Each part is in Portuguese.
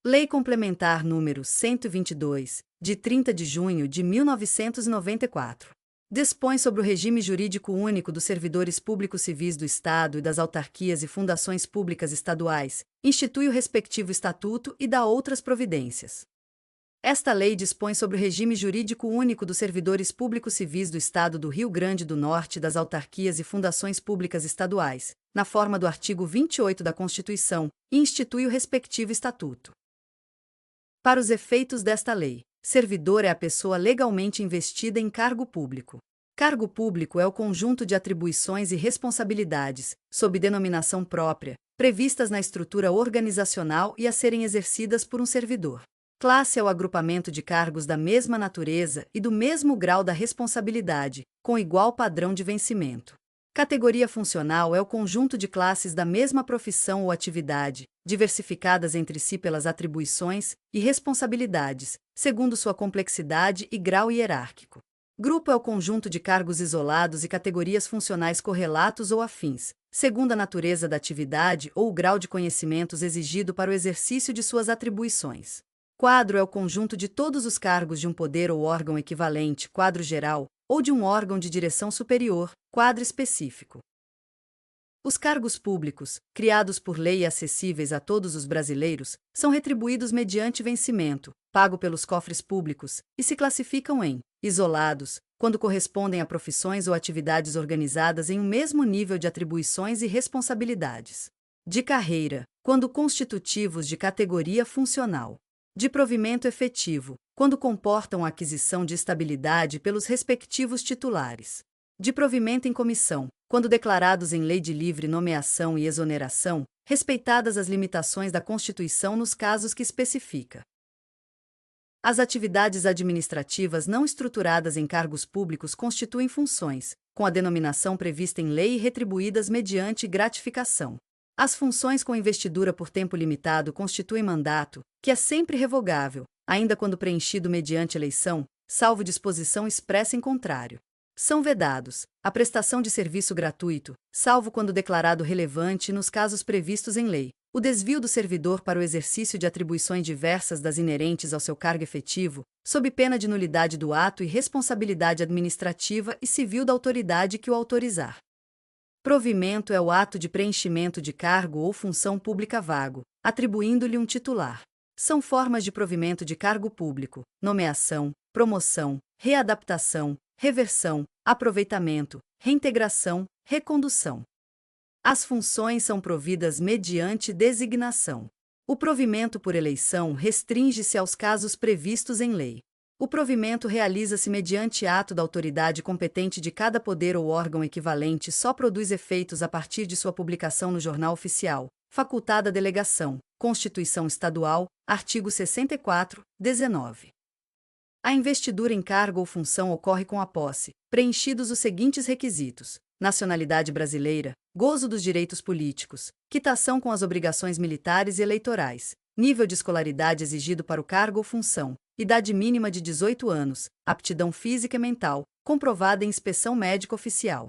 Lei Complementar número 122, de 30 de junho de 1994. Dispõe sobre o regime jurídico único dos servidores públicos civis do Estado e das autarquias e fundações públicas estaduais, institui o respectivo estatuto e dá outras providências. Esta lei dispõe sobre o regime jurídico único dos servidores públicos civis do Estado do Rio Grande do Norte e das autarquias e fundações públicas estaduais, na forma do artigo 28 da Constituição, e institui o respectivo estatuto. Para os efeitos desta lei, servidor é a pessoa legalmente investida em cargo público. Cargo público é o conjunto de atribuições e responsabilidades, sob denominação própria, previstas na estrutura organizacional e a serem exercidas por um servidor. Classe é o agrupamento de cargos da mesma natureza e do mesmo grau da responsabilidade, com igual padrão de vencimento. Categoria funcional é o conjunto de classes da mesma profissão ou atividade, diversificadas entre si pelas atribuições e responsabilidades, segundo sua complexidade e grau hierárquico. Grupo é o conjunto de cargos isolados e categorias funcionais correlatos ou afins, segundo a natureza da atividade ou o grau de conhecimentos exigido para o exercício de suas atribuições. Quadro é o conjunto de todos os cargos de um poder ou órgão equivalente, quadro geral, ou de um órgão de direção superior, quadro específico. Os cargos públicos, criados por lei e acessíveis a todos os brasileiros, são retribuídos mediante vencimento, pago pelos cofres públicos, e se classificam em isolados, quando correspondem a profissões ou atividades organizadas em um mesmo nível de atribuições e responsabilidades. De carreira, quando constitutivos de categoria funcional. De provimento efetivo, quando comportam a aquisição de estabilidade pelos respectivos titulares. De provimento em comissão, quando declarados em lei de livre nomeação e exoneração, respeitadas as limitações da Constituição nos casos que especifica. As atividades administrativas não estruturadas em cargos públicos constituem funções, com a denominação prevista em lei e retribuídas mediante gratificação. As funções com investidura por tempo limitado constituem mandato, que é sempre revogável, ainda quando preenchido mediante eleição, salvo disposição expressa em contrário. São vedados a prestação de serviço gratuito, salvo quando declarado relevante nos casos previstos em lei, o desvio do servidor para o exercício de atribuições diversas das inerentes ao seu cargo efetivo, sob pena de nulidade do ato e responsabilidade administrativa e civil da autoridade que o autorizar. Provimento é o ato de preenchimento de cargo ou função pública vago, atribuindo-lhe um titular. São formas de provimento de cargo público: nomeação, promoção, readaptação, reversão, aproveitamento, reintegração, recondução. As funções são providas mediante designação. O provimento por eleição restringe-se aos casos previstos em lei. O provimento realiza-se mediante ato da autoridade competente de cada poder ou órgão equivalente, só produz efeitos a partir de sua publicação no Jornal Oficial, facultada a delegação, Constituição Estadual, artigo 64, 19. A investidura em cargo ou função ocorre com a posse, preenchidos os seguintes requisitos: nacionalidade brasileira, gozo dos direitos políticos, quitação com as obrigações militares e eleitorais, nível de escolaridade exigido para o cargo ou função, idade mínima de 18 anos, aptidão física e mental, comprovada em inspeção médica oficial.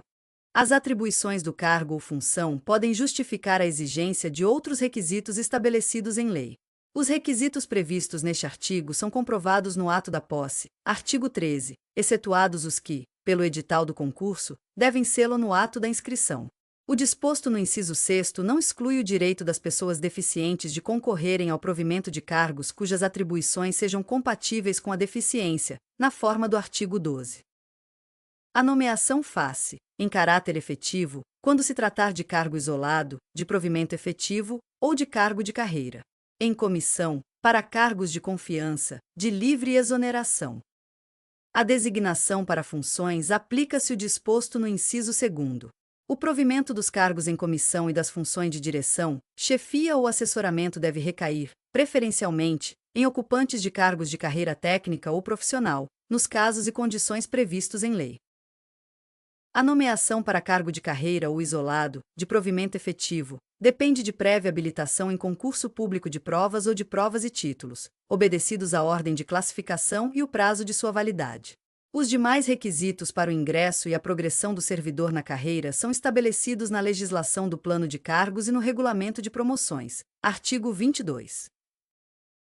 As atribuições do cargo ou função podem justificar a exigência de outros requisitos estabelecidos em lei. Os requisitos previstos neste artigo são comprovados no ato da posse, artigo 13, excetuados os que, pelo edital do concurso, devem sê-lo no ato da inscrição. O disposto no inciso 6º não exclui o direito das pessoas deficientes de concorrerem ao provimento de cargos cujas atribuições sejam compatíveis com a deficiência, na forma do artigo 12. A nomeação faz-se, em caráter efetivo, quando se tratar de cargo isolado, de provimento efetivo ou de cargo de carreira. Em comissão, para cargos de confiança, de livre exoneração. A designação para funções aplica-se o disposto no inciso 2º. O provimento dos cargos em comissão e das funções de direção, chefia ou assessoramento deve recair, preferencialmente, em ocupantes de cargos de carreira técnica ou profissional, nos casos e condições previstos em lei. A nomeação para cargo de carreira ou isolado, de provimento efetivo, depende de prévia habilitação em concurso público de provas ou de provas e títulos, obedecidos à ordem de classificação e o prazo de sua validade. Os demais requisitos para o ingresso e a progressão do servidor na carreira são estabelecidos na legislação do plano de cargos e no regulamento de promoções, artigo 22.